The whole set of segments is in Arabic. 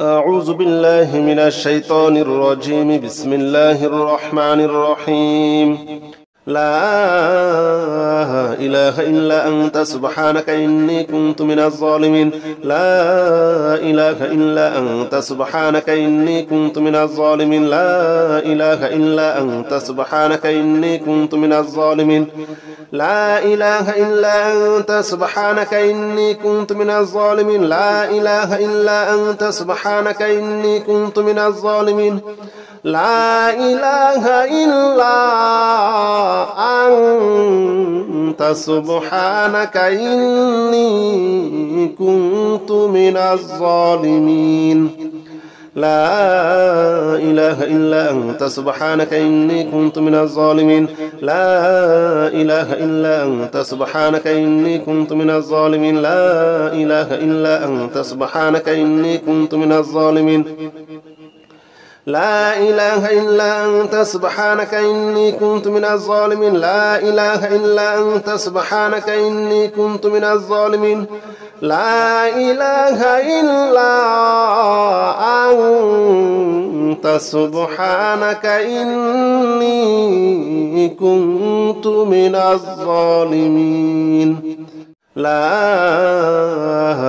أعوذ بالله من الشيطان الرجيم. بسم الله الرحمن الرحيم. لا إله إلا أنت سبحانك إني كنت من الظالمين. لا إله إلا أنت سبحانك إني كنت من الظالمين. لا إله إلا أنت سبحانك إني كنت من الظالمين. لا إله إلا أنت سبحانك إني كنت من الظالمين. لا إله إلا أنت سبحانك إني كنت من الظالمين. لا إله إلا أنت سبحانك إني كنت من الظالمين. لا إله إلا أنت سبحانك إني كنت من الظالمين. لا إله إلا أنت سبحانك إني كنت من الظالمين. لا إله إلا أنت سبحانك إني كنت من الظالمين. لا إله إلا أنت سبحانك إني كنت من الظالمين. لا إله إلا أنت سبحانك إني كنت من الظالمين. لا إله إلا أنت سبحانك إني كنت من الظالمين. لا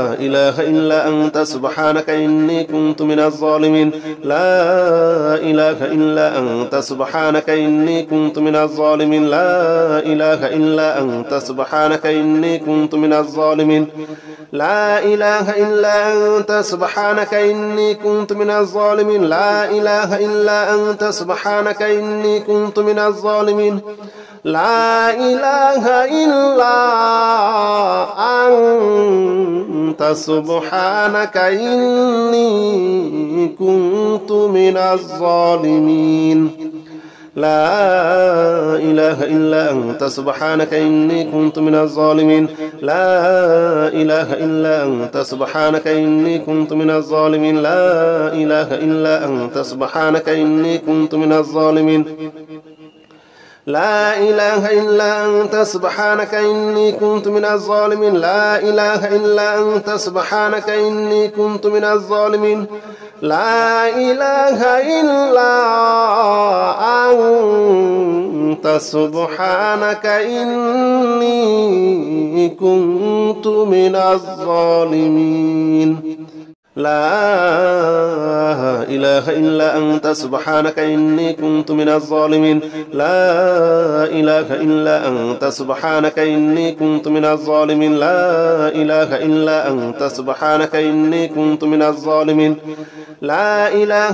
إله إلا أنت سبحانك إني كنت من الظالمين. لا إله إلا أنت سبحانك إني كنت من الظالمين. لا إله إلا أنت سبحانك إني كنت من الظالمين. لا إله إلا أنت سبحانك إني كنت من الظالمين. لا إله إلا أنت سبحانك إني كنت من الظالمين. لا إله إلا أنت سبحانك إني كنت من الظالمين. لا إله إلا أنت سبحانك إني كنت من الظالمين. لا إله إلا أنت سبحانك إني كنت من الظالمين. لا إله إلا أنت سبحانك إني كنت من الظالمين. لا إله إلا أنت سبحانك إني كنت من الظالمين. لا إله إلا أنت سبحانك إني كنت من الظالمين. لا إله إلا أنت سبحانك إني كنت من الظالمين. لا إله إلا أنت سبحانك إني كنت من الظالمين. لا إله إلا أنت سبحانك إني كنت من الظالمين. لا إله إلا أنت سبحانك إني كنت من الظالمين. لا إله إلا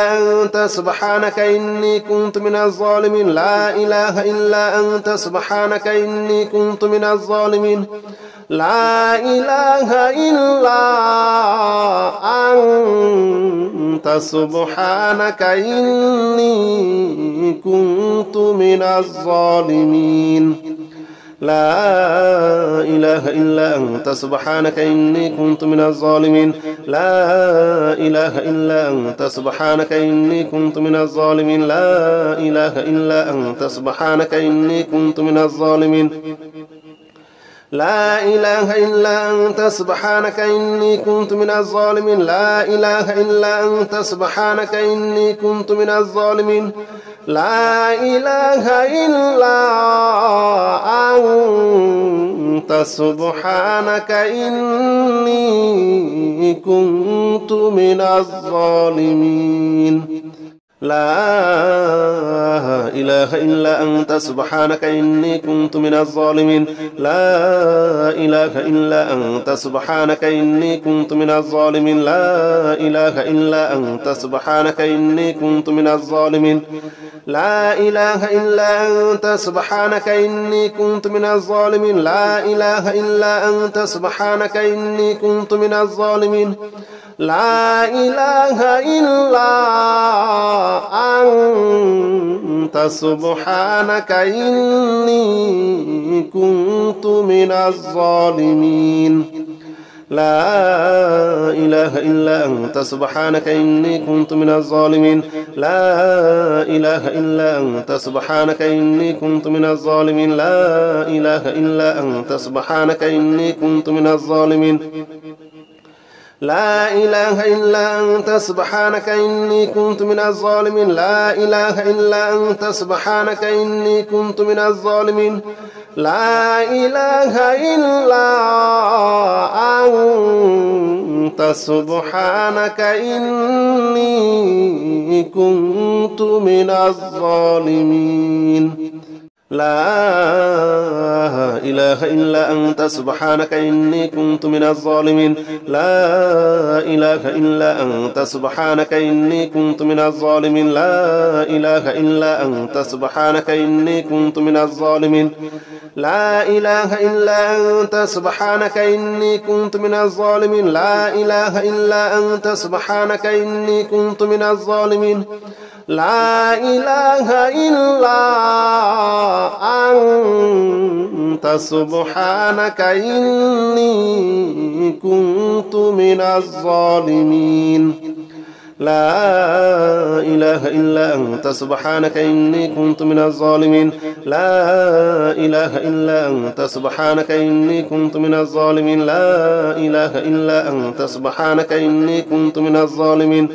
أنت سبحانك إني كنت من الظالمين. لا إله إلا أنت سبحانك إني كنت من الظالمين. لا إله إلا أنت سبحانك إني كنت من الظالمين. لا إله إلا أنت سبحانك إني كنت من الظالمين. لا إله إلا أنت سبحانك إني كنت من الظالمين. لا إله إلا أنت سبحانك إني كنت من الظالمين. لا إله إلا أنت سبحانك إني كنت من الظالمين. لا إله إلا أنت سبحانك إني كنت من الظالمين. لا إله إلا أنت سبحانك إني كنت من الظالمين. لا إله إلا أنت سبحانك إني كنت من الظالمين. لا إله إلا أنت سبحانك إني كنت من الظالمين. لا إله إلا أنت سبحانك إني كنت من الظالمين. لا إله إلا أنت سبحانك إني كنت من الظالمين. لا إله إلا أنت سبحانك إني كنت من الظالمين. لا إله إلا أنت سبحانك إني كنت من الظالمين. لا إله إلا أنت سبحانك إني كنت من الظالمين. لا إله إلا أنت سبحانك إني كنت من الظالمين. لا إله إلا أنت سبحانك إني كنت من الظالمين. لا إله إلا أنت سبحانك إني كنت من الظالمين لا إله إلا أنت سبحانك إني كنت من الظالمين لا إله إلا أنت سبحانك إني كنت من الظالمين لا إله إلا أنت سبحانك إني كنت من الظالمين لا إله إلا أنت سبحانك إني كنت من الظالمين لا إله إلا أنت سبحانك إني كنت من الظالمين لا إله إلا أنت سبحانك إني كنت من الظالمين لا إله إلا أنت سبحانك إني كنت من الظالمين لا إله إلا أنت سبحانك إني كنت من الظالمين لا إله إلا أنت سبحانك إني كنت من الظالمين لا إله إلا أنت سبحانك إني كنت من الظالمين لا إله إلا أنت سبحانك إني كنت من الظالمين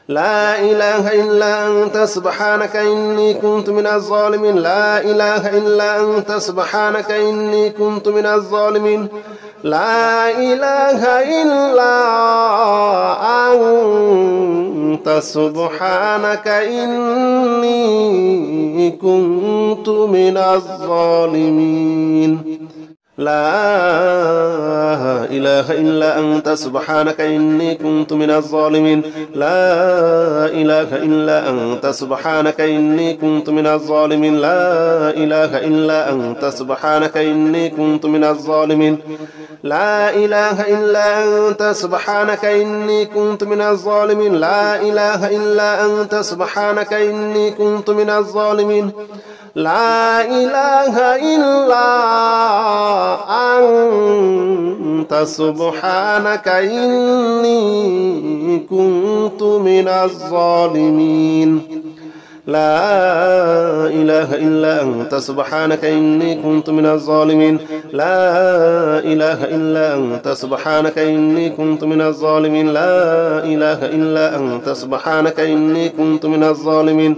لا إله إلا أنت سبحانك إني كنت من الظالمين لا إله إلا أنت سبحانك إني كنت من الظالمين لا إله إلا أنت سبحانك إني كنت من الظالمين لا إله إلا أنت سبحانك إني كنت من الظالمين لا إله إلا أنت سبحانك إني كنت من الظالمين لا إله إلا أنت سبحانك إني كنت من الظالمين لا إله إلا أنت سبحانك إني كنت من الظالمين لا إله إلا أنت سبحانك إني كنت من الظالمين لا إله إلا أنت سبحانك إني كنت من الظالمين لا إله إلا أنت سبحانك إني كنت من الظالمين لا إله إلا أنت سبحانك إني كنت من الظالمين لا إله إلا أنت سبحانك إني كنت من الظالمين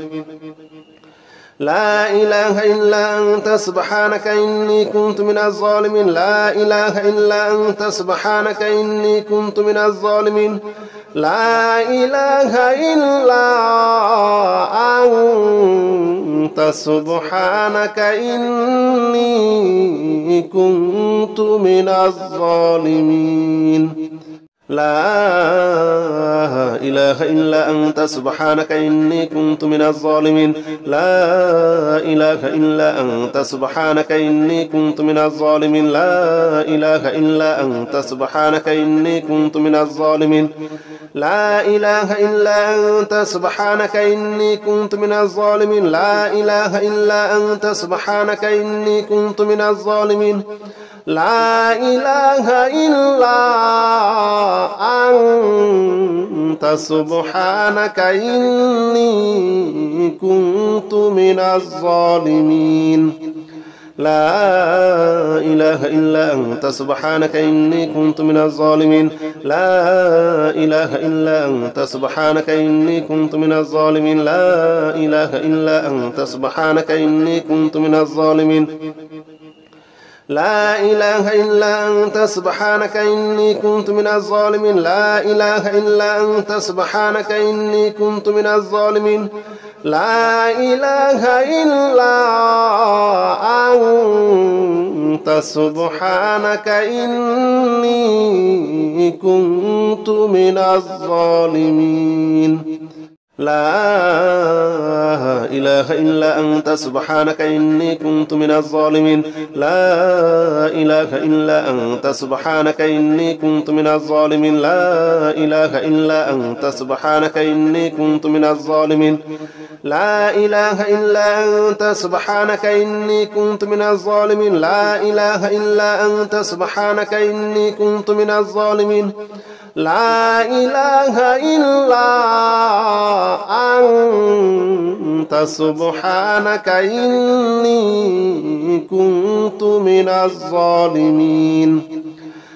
لا إله إلا أنت سبحانك إني كنت من الظالمين لا إله إلا أنت سبحانك إني كنت من الظالمين لا إله إلا أنت سبحانك إني كنت من الظالمين لا إله إلا أنت سبحانك إني كنت من الظالمين لا إله إلا أنت سبحانك إني كنت من الظالمين لا إله إلا أنت سبحانك إني كنت من الظالمين لا إله إلا أنت سبحانك إني كنت من الظالمين لا إله إلا أنت سبحانك إني كنت من الظالمين لا إله إلا أنت سبحانك إني كنت من الظالمين لا إله إلا أنت سبحانك إني كنت من الظالمين لا إله إلا أنت سبحانك إني كنت من الظالمين لا إله إلا أنت سبحانك إني كنت من الظالمين لا إله إلا أنت سبحانك إني كنت من الظالمين لا إله إلا أنت سبحانك إني كنت من الظالمين لا إله إلا أنت سبحانك إني كنت من الظالمين لا إله إلا أنت سبحانك إني كنت من الظالمين لا إله إلا أنت سبحانك إني كنت من الظالمين لا إله إلا أنت سبحانك إني كنت من الظالمين لا إله إلا أنت سبحانك إني كنت من الظالمين لا إله إلا أنت سبحانك إني كنت من الظالمين لا إله إلا أنت سبحانك إني كنت من الظالمين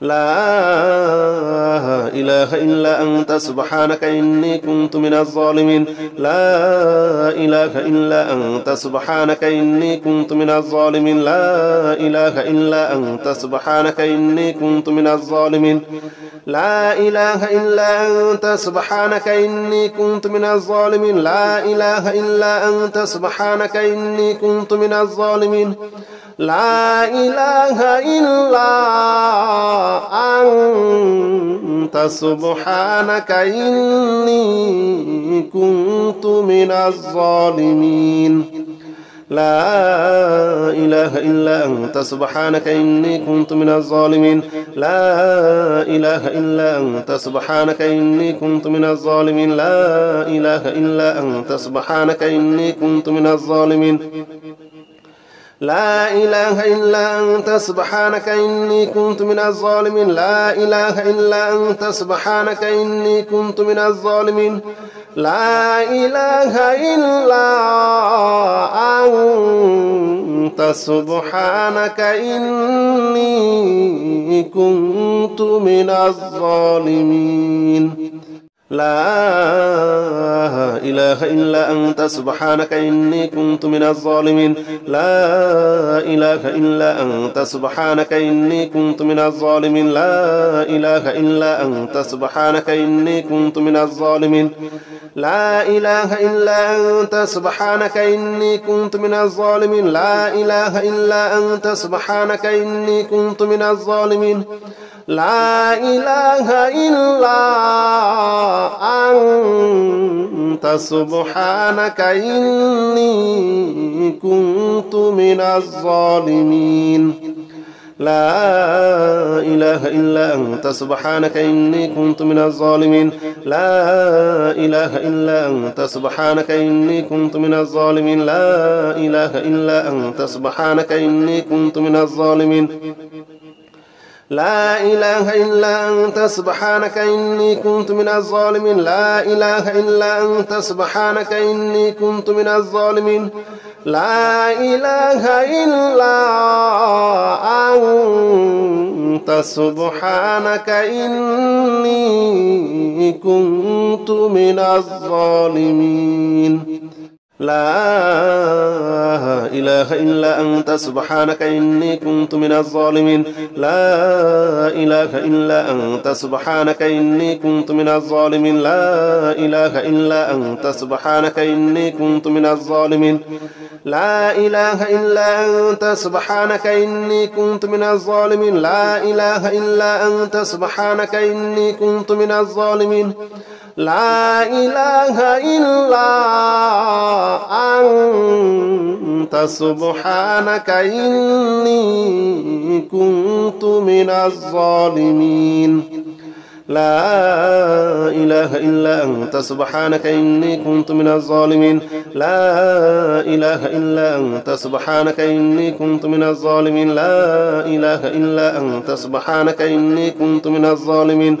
لا إله إلا أنت سبحانك إني كنت من الظالمين لا إله إلا أنت سبحانك إني كنت من الظالمين لا إله إلا أنت سبحانك إني كنت من الظالمين لا إله إلا أنت سبحانك إني كنت من الظالمين لا إله إلا أنت سبحانك إني كنت من الظالمين لا إله إلا أنت سبحانك إني كنت من الظالمين لا إله إلا أنت سبحانك إني كنت من الظالمين لا إله إلا أنت سبحانك إني كنت من الظالمين لا إله إلا أنت سبحانك إني كنت من الظالمين لا إله إلا أنت سبحانك إني كنت من الظالمين لا إله إلا أنت سبحانك إني كنت من الظالمين لا إله إلا أنت سبحانك إني كنت من الظالمين لا إله إلا أنت سبحانك إني كنت من الظالمين لا إله إلا أنت سبحانك إني كنت من الظالمين لا إله إلا أنت سبحانك إني كنت من الظالمين لا إله إلا أنت سبحانك إني كنت من الظالمين لا إله إلا أنت سبحانك إني كنت من الظالمين لا إله إلا أنت سبحانك إني كنت من الظالمين لا إله إلا أنت سبحانك إني كنت من الظالمين لا إله إلا أنت سبحانك إني كنت من الظالمين لا إله إلا أنت سبحانك إني كنت من الظالمين لا إله إلا أنت سبحانك إني كنت من الظالمين لا إله إلا أنت سبحانك إني كنت من الظالمين لا إله إلا أنت سبحانك إني كنت من الظالمين لا إله إلا أنت سبحانك إني كنت من الظالمين لا إله إلا أنت سبحانك إني كنت من الظالمين لا إله إلا أنت سبحانك إني كنت من الظالمين لا إله إلا أنت سبحانك إني كنت من الظالمين لا إله إلا أنت سبحانك إني كنت من الظالمين لا إله إلا أنت سبحانك إني كنت من الظالمين لا إله إلا أنت سبحانك إني كنت من الظالمين لا إله إلا أنت سبحانك إني كنت من الظالمين لا إله إلا أنت سبحانك إني كنت من الظالمين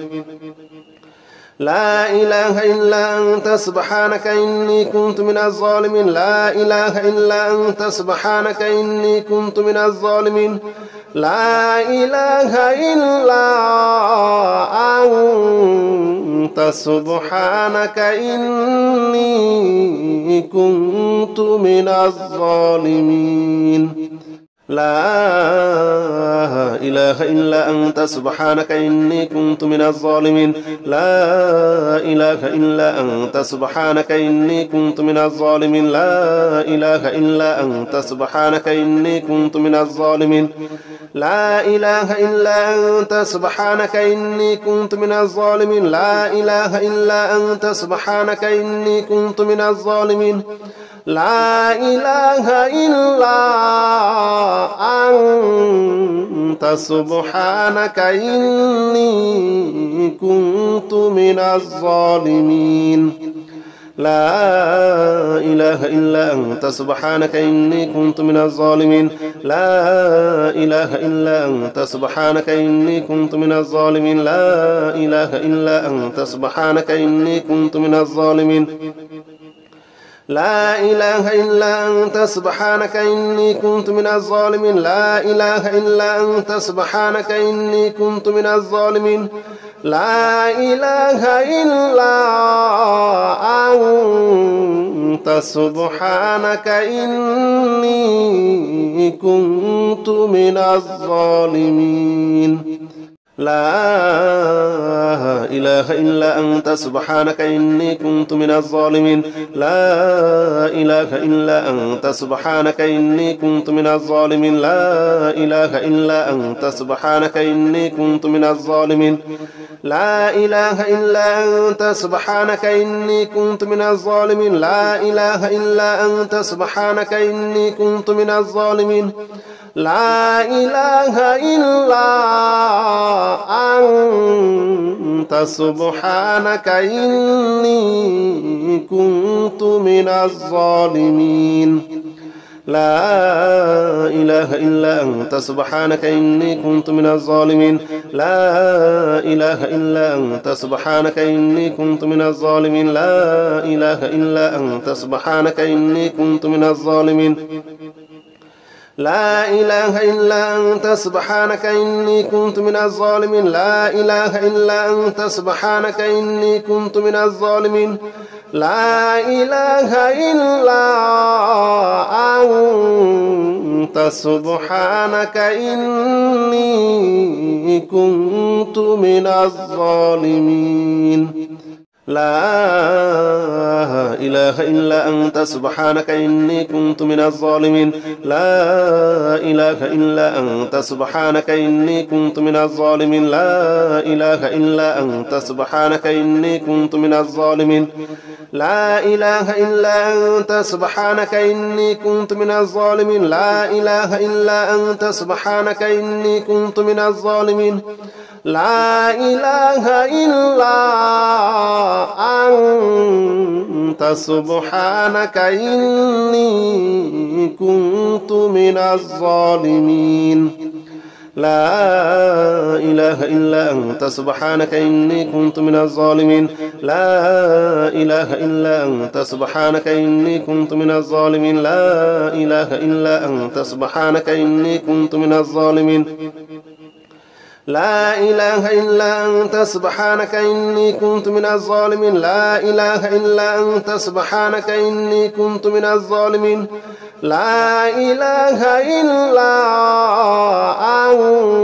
لا إله إلا أنت سبحانك إني كنت من الظالمين لا إله إلا أنت سبحانك إني كنت من الظالمين لا إله إلا أنت سبحانك إني كنت من الظالمين لا إله إلا أنت سبحانك إني كنت من الظالمين لا إله إلا أنت سبحانك إني كنت من الظالمين لا إله إلا أنت سبحانك إني كنت من الظالمين لا إله إلا أنت سبحانك إني كنت من الظالمين لا إله إلا أنت سبحانك إني كنت من الظالمين لا إله إلا أنت سبحانك إني كنت من الظالمين لا إله إلا أنت سبحانك إني كنت من الظالمين لا إله إلا أنت سبحانك إني كنت من الظالمين لا إله إلا أنت سبحانك إني كنت من الظالمين لا إله إلا أنت سبحانك إني كنت من الظالمين لا إله إلا أنت سبحانك إني كنت من الظالمين لا إله إلا أنت سبحانك إني كنت من الظالمين لا إله إلا أنت سبحانك إني كنت من الظالمين لا إله إلا أنت سبحانك إني كنت من الظالمين لا إله إلا أنت سبحانك إني كنت من الظالمين لا إله إلا أنت سبحانك إني كنت من الظالمين لا إله إلا أنت سبحانك إني كنت من الظالمين لا إله إلا أنت سبحانك إني كنت من الظالمين لا إله إلا أنت سبحانك إني كنت من الظالمين لا إله إلا أنت سبحانك إني كنت من الظالمين لا إله إلا أنت سبحانك إني كنت من الظالمين لا إله إلا أنت سبحانك إني كنت من الظالمين لا إله إلا أنت سبحانك إني كنت من الظالمين لا إله إلا أنت سبحانك إني كنت من الظالمين لا إله إلا أنت سبحانك إني كنت من الظالمين لا إله إلا أنت سبحانك إني كنت من الظالمين لا إله إلا أنت سبحانك إني كنت من الظالمين لا إله إلا أنت سبحانك إني كنت من الظالمين لا إله إلا أنت سبحانك إني كنت من الظالمين لا إله إلا أنت سبحانك إني كنت من الظالمين لا إله إلا أنت سبحانك إني كنت من الظالمين لا إله إلا أنت سبحانك إني كنت من الظالمين لا إله إلا أنت سبحانك إني كنت من الظالمين لا إله إلا أنت سبحانك إني كنت من الظالمين لا إله إلا أنت سبحانك إني كنت من الظالمين لا إله إلا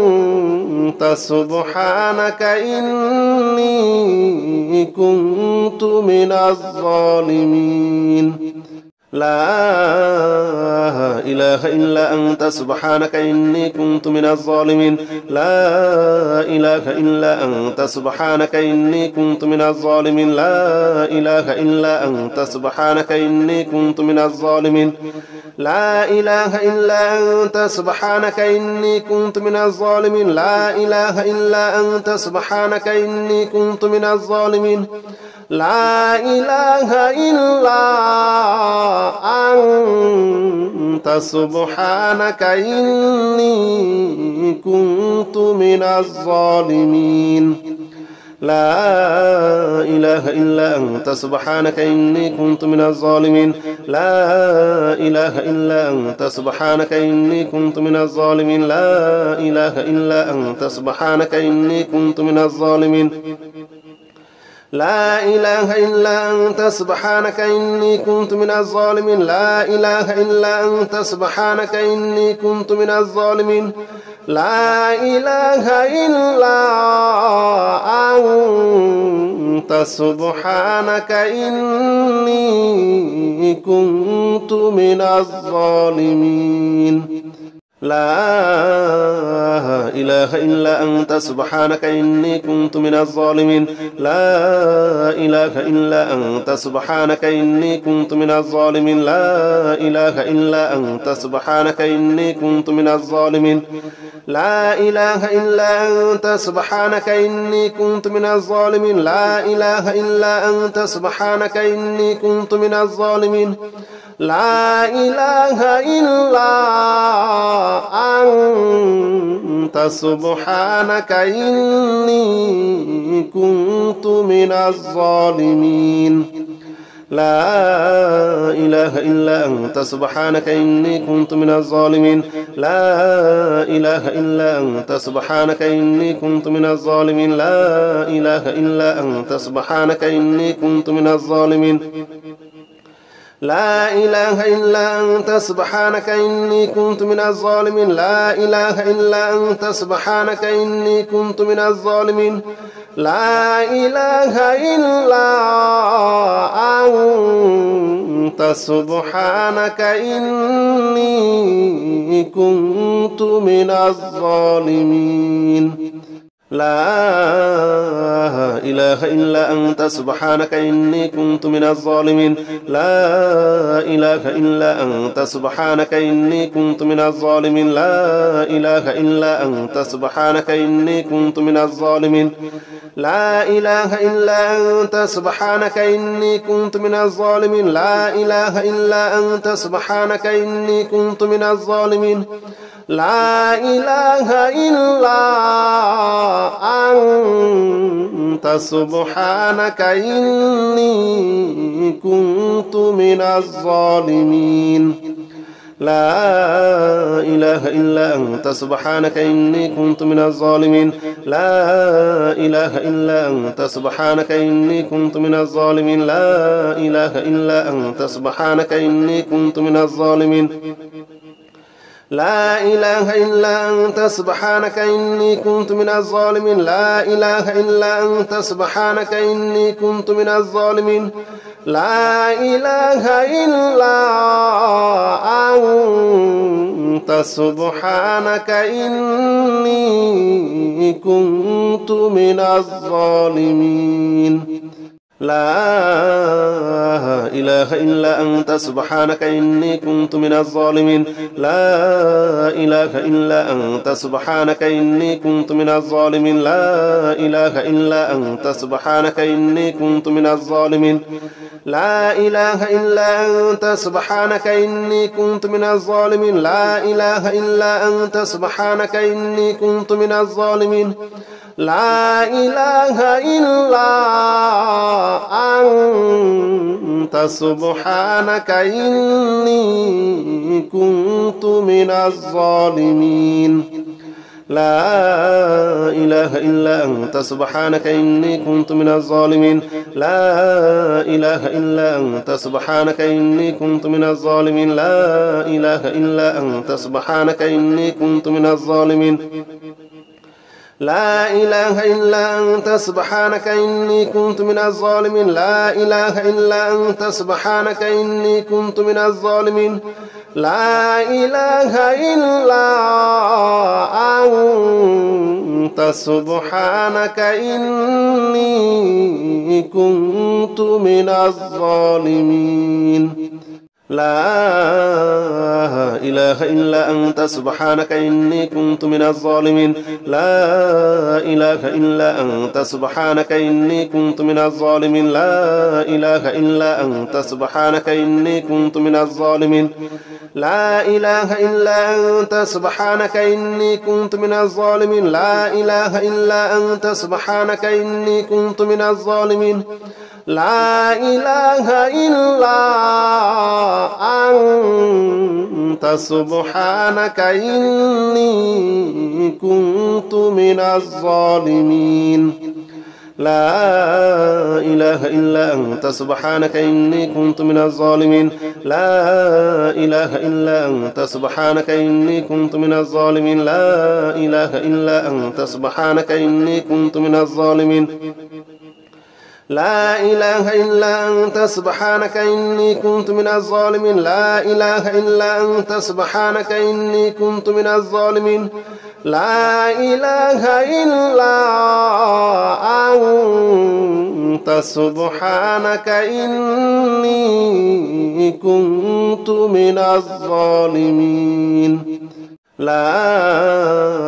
أنت سبحانك إني كنت من الظالمين لا إله إلا أنت سبحانك إني كنت من الظالمين لا إله إلا أنت سبحانك إني كنت من الظالمين لا إله إلا أنت سبحانك إني كنت من الظالمين لا إله إلا أنت سبحانك إني كنت من الظالمين لا إله إلا أنت سبحانك إني كنت من الظالمين لا إله إلا أنت سبحانك إني كنت من الظالمين لا إله إلا أنت سبحانك إني كنت من الظالمين لا إله إلا أنت سبحانك إني كنت من الظالمين لا إله إلا أنت سبحانك إني كنت من الظالمين لا إله إلا أنت سبحانك إني كنت من الظالمين لا إله إلا أنت سبحانك إني كنت من الظالمين لا إله إلا أنت سبحانك إني كنت من الظالمين لا إله إلا أنت سبحانك إني كنت من الظالمين لا إله إلا أنت سبحانك إني كنت من الظالمين لا إله إلا أنت سبحانك إني كنت من الظالمين لا إله إلا أنت سبحانك إني كنت من الظالمين لا إله إلا أنت سبحانك إني كنت من الظالمين لا إله إلا أنت سبحانك إني كنت من الظالمين لا إله إلا أنت سبحانك إني كنت من الظالمين لا إله إلا أنت سبحانك إني كنت من الظالمين لا إله إلا أنت سبحانك إني كنت من الظالمين لا إله إلا أنت سبحانك إني كنت من الظالمين لا إله إلا أنت سبحانك إني كنت من الظالمين لا إله إلا أنت سبحانك إني كنت من الظالمين لا إله إلا أنت سبحانك إني كنت من الظالمين لا إله إلا أنت سبحانك إني كنت من الظالمين لا إله إلا أنت سبحانك إني كنت من الظالمين لا إله إلا أنت سبحانك إني كنت من الظالمين لا إله إلا أنت سبحانك إني كنت من الظالمين لا إله إلا أنت سبحانك إني كنت من الظالمين لا إله إلا أنت سبحانك إني كنت من الظالمين لا إله إلا أنت سبحانك إني كنت من الظالمين لا إله إلا أنت سبحانك إني كنت من الظالمين لا إله إلا أنت سبحانك إني كنت من الظالمين لا إله إلا أنت سبحانك إني كنت من الظالمين لا إله إلا أنت سبحانك إني كنت من الظالمين لا إله إلا أنت سبحانك إني كنت من الظالمين لا إله إلا أنت سبحانك إني كنت من الظالمين لا إله إلا أنت سبحانك إني كنت من الظالمين لا إله إلا أنت سبحانك إني كنت من الظالمين لا إله إلا أنت سبحانك إني كنت من الظالمين لا إله إلا أنت سبحانك إني كنت من الظالمين لا إله إلا أنت سبحانك إني كنت من الظالمين لا إله إلا أنت سبحانك إني كنت من الظالمين لا إله إلا أنت سبحانك إني كنت من الظالمين لا إله إلا أنت سبحانك إني كنت من الظالمين لا إله إلا أنت سبحانك إني كنت من الظالمين لا إله إلا أنت سبحانك إني كنت من الظالمين لا إله إلا أنت سبحانك إني كنت من الظالمين لا إله إلا أنت سبحانك إني كنت من الظالمين لا إله إلا أنت سبحانك إني كنت من الظالمين لا إله إلا أنت سبحانك إني كنت من الظالمين لا إله إلا أنت سبحانك إني كنت من الظالمين لا إله إلا أنت سبحانك إني كنت من الظالمين لا إله إلا أنت سبحانك إني كنت من الظالمين لا إله إلا أنت سبحانك إني كنت من الظالمين لا إله إلا أنت سبحانك إني كنت من الظالمين لا إله إلا أنت سبحانك إني كنت من الظالمين لا إله إلا أنت سبحانك إني كنت من الظالمين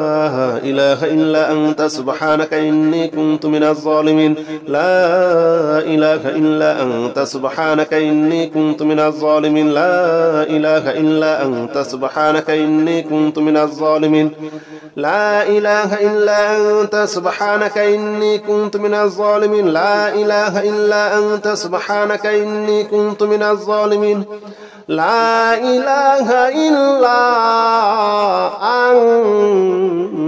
لا إله إلا أنت سبحانك إني كنت من الظالمين لا إله إلا أنت سبحانك إني كنت من الظالمين لا إله إلا أنت سبحانك إني كنت من الظالمين لا إله إلا أنت سبحانك إني كنت من الظالمين لا إله إلا أنت سبحانك إني كنت من الظالمين لا إله إلا أنت سبحانك إني كنت من الظالمين لا إله إلا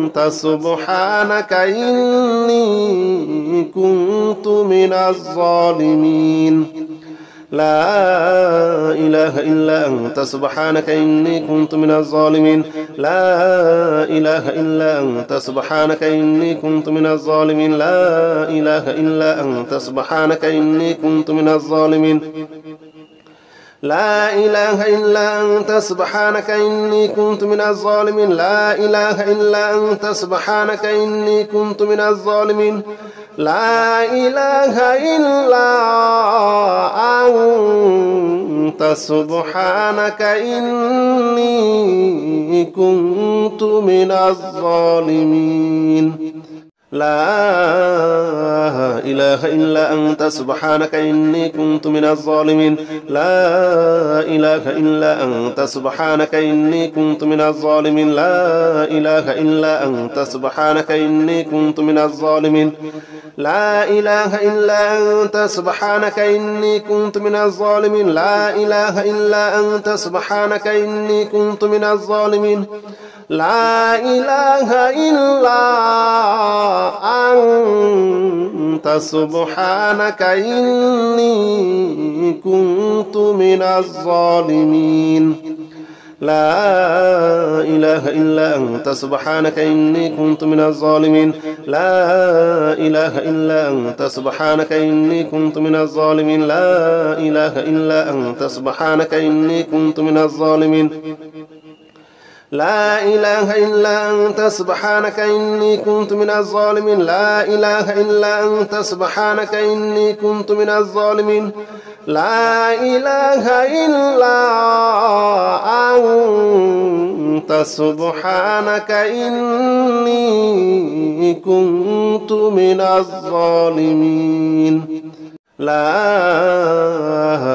أنت سبحانك إني كنت من الظالمين لا إله إلا أنت سبحانك إني كنت من الظالمين لا إله إلا أنت سبحانك إني كنت من الظالمين لا إله إلا أنت سبحانك إني كنت من الظالمين لا إله إلا أنت سبحانك إني كنت من الظالمين لا إله إلا أنت سبحانك إني كنت من الظالمين لا إله إلا أنت سبحانك إني كنت من الظالمين لا إله إلا أنت سبحانك إني كنت من الظالمين لا إله إلا أنت سبحانك إني كنت من الظالمين لا إله إلا أنت سبحانك إني كنت من الظالمين لا إله إلا أنت سبحانك إني كنت من الظالمين لا إله إلا أنت سبحانك إني كنت من الظالمين لا إله إلا أنت سبحانك إني كنت من الظالمين لا إله إلا أنت سبحانك إني كنت من الظالمين لا إله إلا أنت سبحانك إني كنت من الظالمين لا إله إلا أنت سبحانك إني كنت من الظالمين لا إله إلا أنت سبحانك إني كنت من الظالمين لا إله إلا أنت سبحانك إني كنت من الظالمين لا إله إلا أنت سبحانك إني كنت من الظالمين لا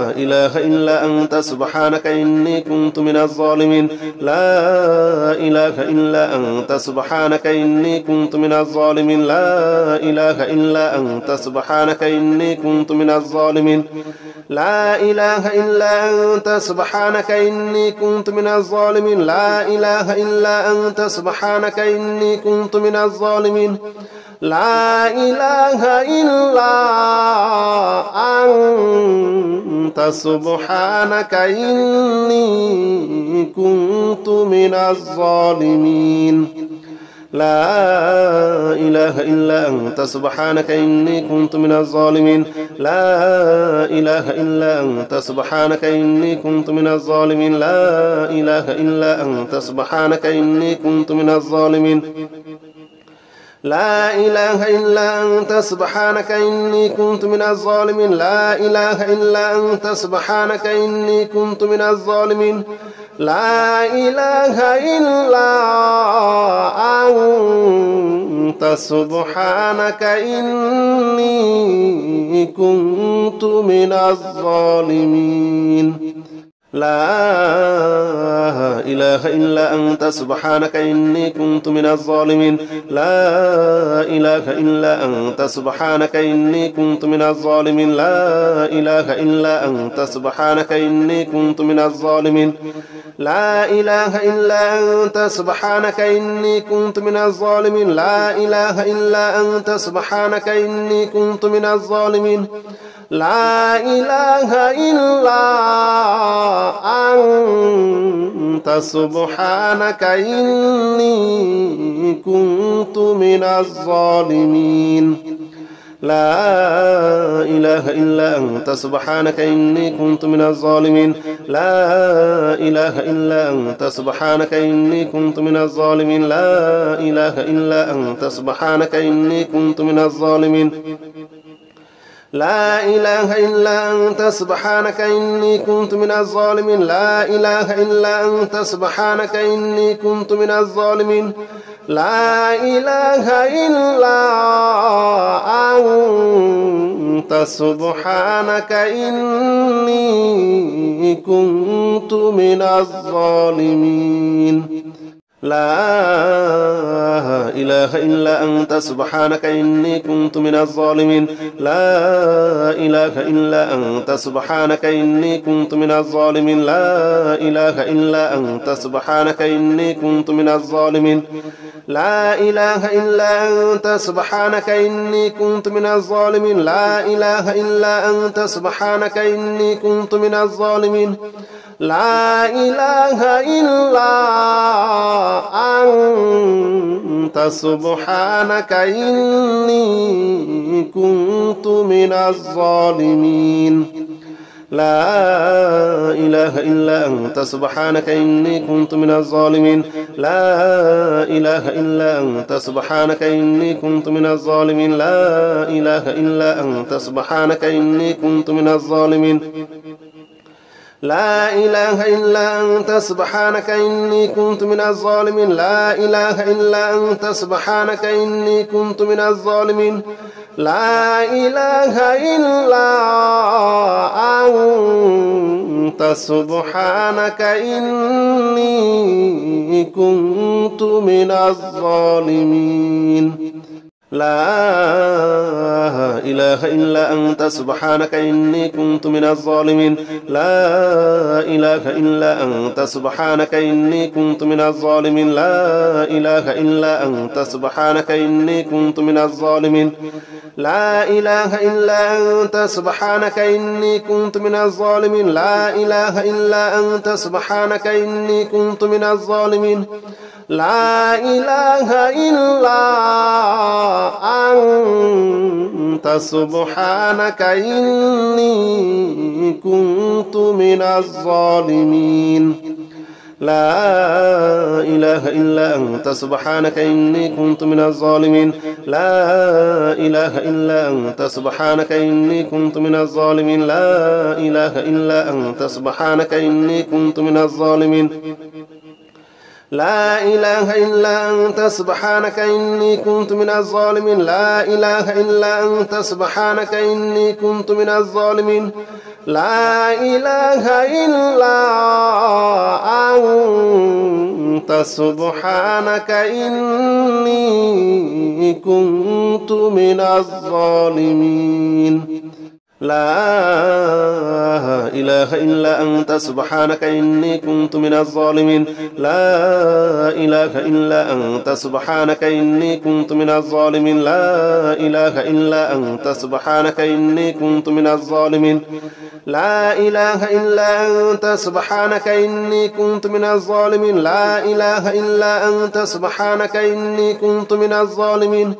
إله إلا أنت سبحانك إني كنت من الظالمين لا إله إلا أنت سبحانك إني كنت من الظالمين لا إله إلا أنت سبحانك إني كنت من الظالمين لا إله إلا أنت سبحانك إني كنت من الظالمين لا إله إلا أنت سبحانك إني كنت من الظالمين لا إله إلا أنت سبحانك إني كنت من الظالمين لا إله إلا أنت سبحانك إني كنت من الظالمين لا إله إلا أنت سبحانك إني كنت من الظالمين لا إله إلا أنت سبحانك إني كنت من الظالمين لا إله إلا أنت سبحانك إني كنت من الظالمين لا إله إلا أنت سبحانك إني كنت من الظالمين لا إله إلا أنت سبحانك إني كنت من الظالمين لا إله إلا أنت سبحانك إني كنت من الظالمين لا إله إلا أنت سبحانك إني كنت من الظالمين لا إله إلا أنت سبحانك إني كنت من الظالمين لا إله إلا أنت سبحانك إني كنت من الظالمين لا إله إلا أنت سبحانك إني كنت من الظالمين لا إله إلا أنت سبحانك إني كنت من الظالمين لا إله إلا أنت سبحانك إني كنت من الظالمين لا إله إلا أنت سبحانك إني كنت من الظالمين لا إله إلا أنت سبحانك إني كنت من الظالمين لا إله إلا أنت سبحانك إني كنت من الظالمين لا إله إلا أنت سبحانك إني كنت من الظالمين لا إله إلا أنت سبحانك إني كنت من الظالمين لا إله إلا أنت سبحانك إني كنت من الظالمين لا إله إلا أنت سبحانك إني كنت من الظالمين لا إله إلا أنت سبحانك إني كنت من الظالمين لا إله إلا أنت سبحانك إني كنت من الظالمين لا إله إلا أنت سبحانك إني كنت من الظالمين لا إله إلا أنت سبحانك إني كنت من الظالمين لا إله إلا أنت سبحانك إني كنت من الظالمين لا إله إلا أنت سبحانك إني كنت من الظالمين لا إله إلا أنت سبحانك إني كنت من الظالمين لا إله إلا أنت سبحانك إني كنت من الظالمين لا إله إلا أنت سبحانك إني كنت من الظالمين لا إله إلا أنت سبحانك إني كنت من الظالمين لا إله إلا أنت سبحانك إني كنت من الظالمين لا إله إلا أنت سبحانك إني كنت من الظالمين لا إله إلا أنت سبحانك إني كنت من الظالمين لا إله إلا أنت سبحانك إني كنت من الظالمين لا إله إلا أنت سبحانك إني كنت من الظالمين لا إله إلا أنت سبحانك إني كنت من الظالمين لا إله إلا أنت سبحانك إني كنت من الظالمين لا إله إلا أنت سبحانك إني كنت من الظالمين لا إله إلا أنت سبحانك إني كنت من الظالمين لا إله إلا أنت سبحانك إني كنت من الظالمين لا إله إلا أنت سبحانك إني كنت من الظالمين لا إله إلا أنت سبحانك إني كنت من الظالمين لا إله إلا أنت سبحانك إني كنت من الظالمين لا إله إلا أنت سبحانك إني كنت من الظالمين لا إله إلا أنت سبحانك إني كنت من الظالمين لا إله إلا أنت سبحانك إني كنت من الظالمين لا إله إلا أنت سبحانك إني كنت من الظالمين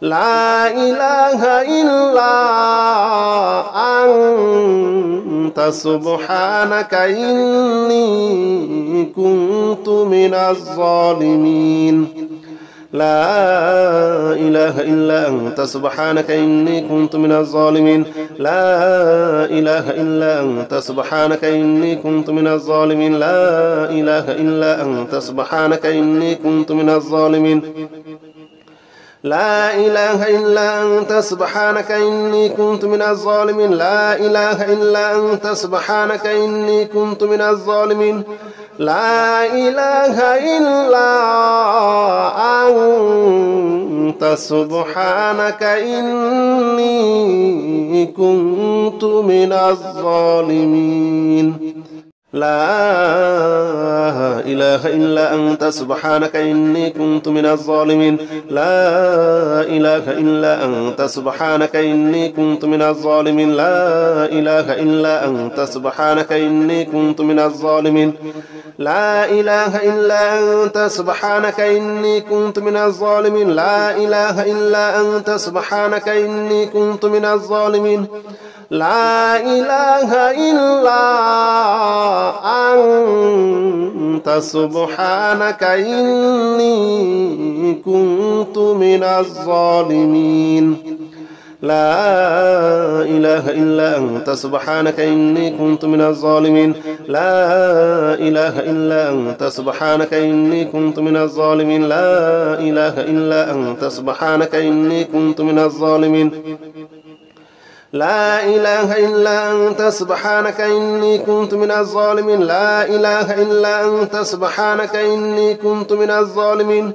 لا إله إلا أنت سبحانك إني كنت من الظالمين لا إله إلا أنت سبحانك إني كنت من الظالمين لا إله إلا أنت سبحانك إني كنت من الظالمين لا إله إلا أنت سبحانك إني كنت من الظالمين لا إله إلا أنت سبحانك إني كنت من الظالمين لا إله إلا أنت سبحانك إني كنت من الظالمين لا إله إلا أنت سبحانك إني كنت من الظالمين لا إله إلا أنت سبحانك إني كنت من الظالمين لا إله إلا أنت سبحانك إني كنت من الظالمين لا إله إلا أنت سبحانك إني كنت من الظالمين لا إله إلا أنت سبحانك إني كنت من الظالمين لا إله إلا أنت سبحانك إني كنت من الظالمين لا إله إلا أنت سبحانك إني كنت من الظالمين لا إله إلا أنت سبحانك إني كنت من الظالمين لا إله إلا أنت سبحانك إني كنت من الظالمين لا إله إلا أنت سبحانك إني كنت من الظالمين لا إله إلا أنت سبحانك إني كنت من الظالمين لا إله إلا أنت سبحانك إني كنت من الظالمين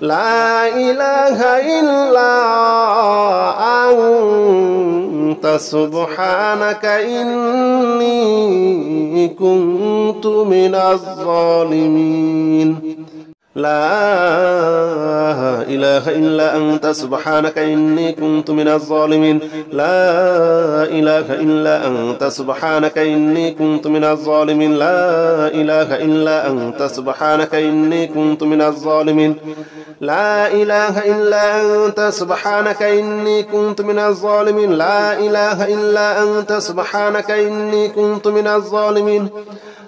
لا إله إلا أنت سبحانك إني كنت من الظالمين لا إله إلا أنت سبحانك إني كنت من الظالمين لا إله إلا أنت سبحانك إني كنت من الظالمين لا إله إلا أنت سبحانك إني كنت من الظالمين لا إله إلا أنت سبحانك إني كنت من الظالمين لا إله إلا أنت سبحانك إني كنت من الظالمين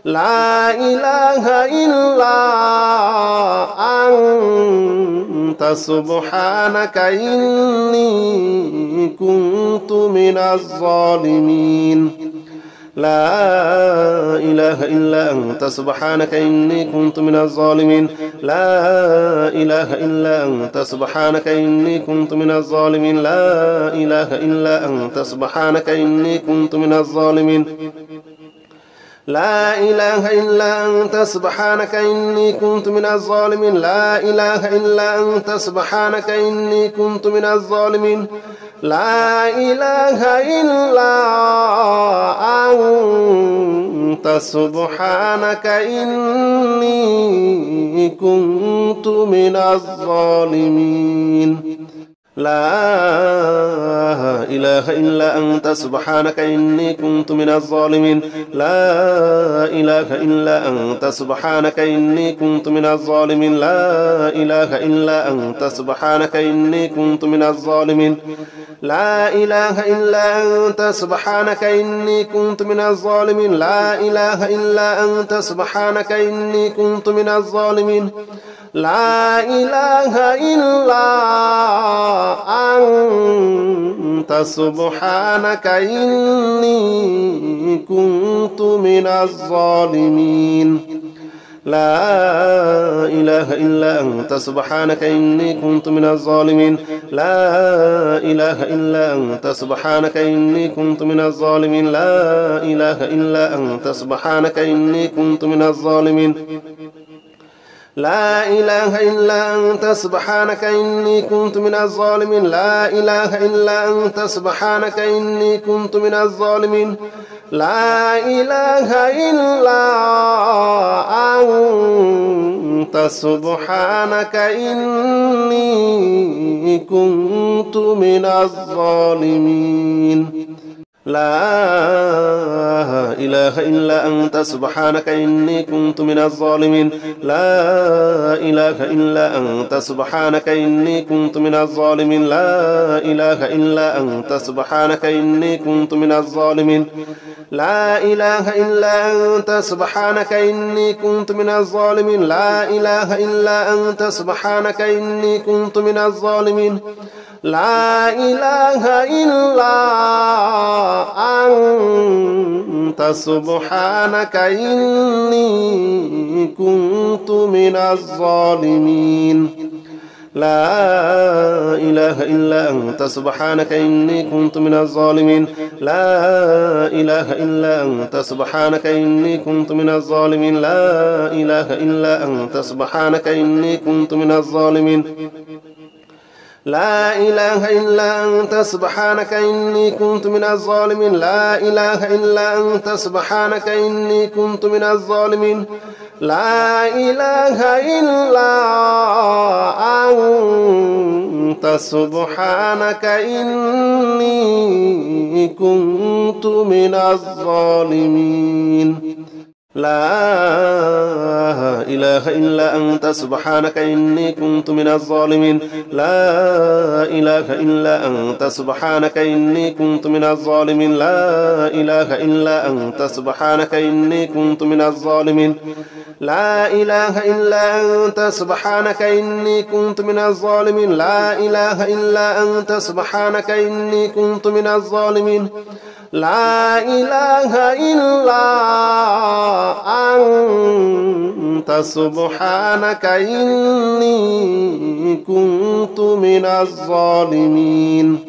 لا إله إلا أنت سبحانك إني كنت من الظالمين لا إله إلا أنت سبحانك إني كنت من الظالمين لا إله إلا أنت سبحانك إني كنت من الظالمين لا إله إلا أنت سبحانك إني كنت من الظالمين لا إله إلا أنت سبحانك إني كنت من الظالمين لا إله إلا أنت سبحانك إني كنت من الظالمين لا إله إلا أنت سبحانك إني كنت من الظالمين لا إله إلا أنت سبحانك إني كنت من الظالمين لا إله إلا أنت سبحانك إني كنت من الظالمين لا إله إلا أنت سبحانك إني كنت من الظالمين لا إله إلا أنت سبحانك إني كنت من الظالمين لا إله إلا أنت سبحانك إني كنت من الظالمين لا إله إلا أنت سبحانك إني كنت من الظالمين لا إله إلا أنت سبحانك إني كنت من الظالمين لا إله إلا أنت سبحانك إني كنت من الظالمين لا إله إلا أنت سبحانك إني كنت من الظالمين لا إله إلا أنت سبحانك إني كنت من الظالمين لا إله إلا أنت سبحانك إني كنت من الظالمين لا إله إلا أنت سبحانك إني كنت من الظالمين لا إله إلا أنت سبحانك إني كنت من الظالمين لا إله إلا أنت سبحانك إني كنت من الظالمين لا إله إلا أنت سبحانك إني كنت من الظالمين لا إله إلا أنت سبحانك إني كنت من الظالمين لا إله إلا أنت سبحانك إني كنت من الظالمين لا إله إلا أنت سبحانك إني كنت من الظالمين لا إله إلا أنت سبحانك إني كنت من الظالمين لا إله إلا أنت سبحانك إني كنت من الظالمين لا إله إلا أنت سبحانك إني كنت من الظالمين لا إله إلا أنت سبحانك إني كنت من الظالمين لا إله إلا أنت سبحانك إني كنت من الظالمين لا إله إلا أنت سبحانك إني كنت من الظالمين لا إله إلا أنت سبحانك إني كنت من الظالمين لا إله إلا أنت سبحانك إني كنت من الظالمين لا إله إلا أنت سبحانك إني كنت من الظالمين لا إله إلا أنت سبحانك إني كنت من الظالمين لا إله إلا أنت سبحانك إني كنت من الظالمين لا إله إلا أنت سبحانك إني كنت من الظالمين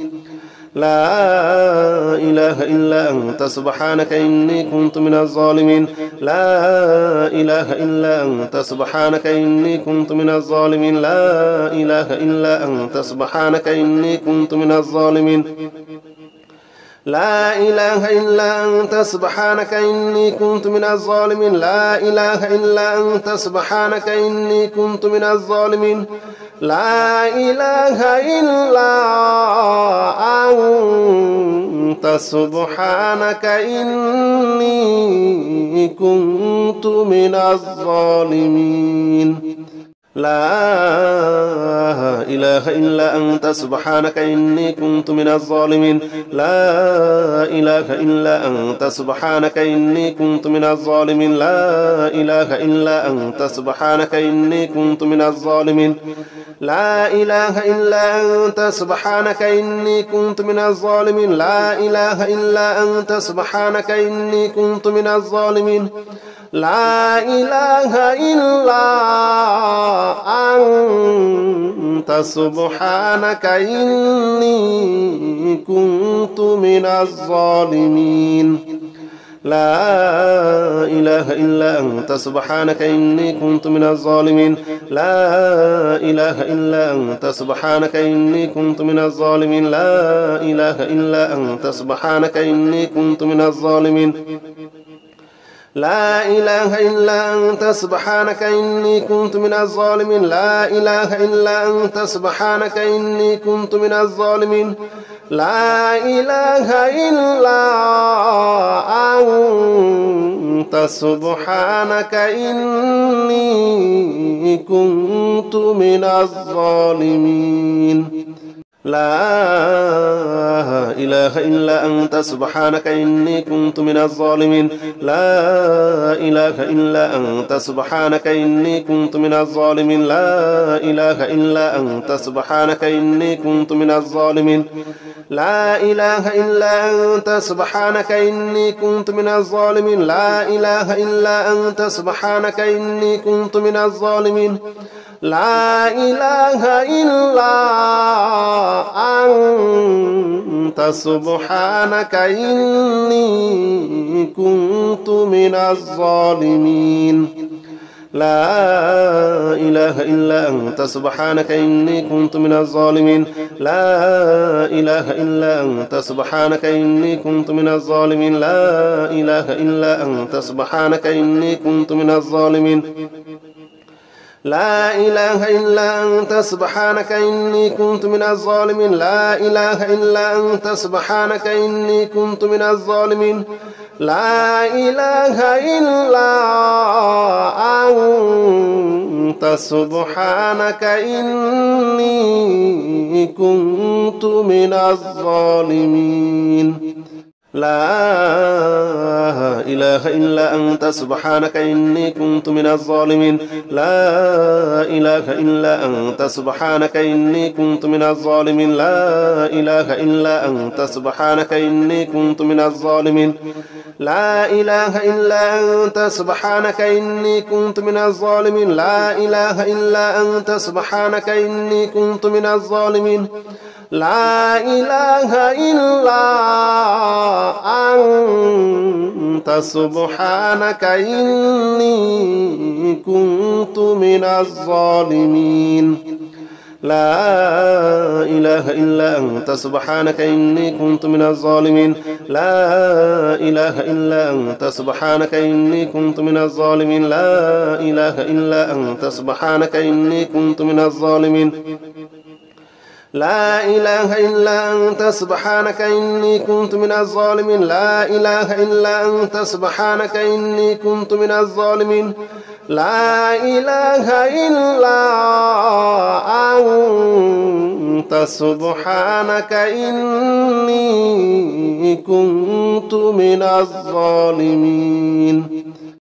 لا إله إلا أنت سبحانك إني كنت من الظالمين لا إله إلا أنت سبحانك إني كنت من الظالمين لا إله إلا أنت سبحانك إني كنت من الظالمين لا إله إلا أنت سبحانك إني كنت من الظالمين لا إله إلا أنت سبحانك إني كنت من الظالمين لا إله إلا أنت سبحانك إني كنت من الظالمين لا إله إلا أنت سبحانك إني كنت من الظالمين لا إله إلا أنت سبحانك إني كنت من الظالمين لا إله إلا أنت سبحانك إني كنت من الظالمين لا إله إلا أنت سبحانك إني كنت من الظالمين لا إله إلا أنت سبحانك إني كنت من الظالمين لا إله إلا أنت سبحانك إني كنت من الظالمين لا إله إلا أنت سبحانك إني كنت من الظالمين لا إله إلا أنت سبحانك إني كنت من الظالمين لا إله إلا أنت سبحانك إني كنت من الظالمين لا إله إلا أنت سبحانك إني كنت من الظالمين لا إله إلا أنت سبحانك إني كنت من الظالمين لا إله إلا أنت سبحانك إني كنت من الظالمين لا إله إلا أنت سبحانك إني كنت من الظالمين لا إله إلا أنت سبحانك إني كنت من الظالمين لا إله إلا أنت سبحانك إني كنت من الظالمين لا إله إلا أنت سبحانك إني كنت من الظالمين لا إله إلا أنت سبحانك إني كنت من الظالمين لا إله إلا أنت سبحانك إني كنت من الظالمين لا إله إلا أنت سبحانك إني كنت من الظالمين لا إله إلا أنت سبحانك إني كنت من الظالمين لا إله إلا أنت سبحانك إني كنت من الظالمين لا إله إلا أنت سبحانك إني كنت من الظالمين لا إله إلا أنت سبحانك إني كنت من الظالمين لا إله إلا أنت سبحانك إني كنت من الظالمين لا إله إلا أنت سبحانك إني كنت من الظالمين لا إله إلا أنت سبحانك إني كنت من الظالمين لا إله إلا أنت سبحانك إني كنت من الظالمين لا إله إلا أنت سبحانك إني كنت من الظالمين لا إله إلا أنت سبحانك إني كنت من الظالمين لا إله إلا أنت سبحانك إني كنت من الظالمين لا إله إلا أنت سبحانك إني كنت من الظالمين لا إله إلا أنت سبحانك إني كنت من الظالمين لا إله إلا أنت سبحانك إني كنت من الظالمين لا إله إلا أنت سبحانك إني كنت من الظالمين لا إله إلا أنت سبحانك إني كنت من الظالمين لا إله إلا أنت سبحانك إني كنت من الظالمين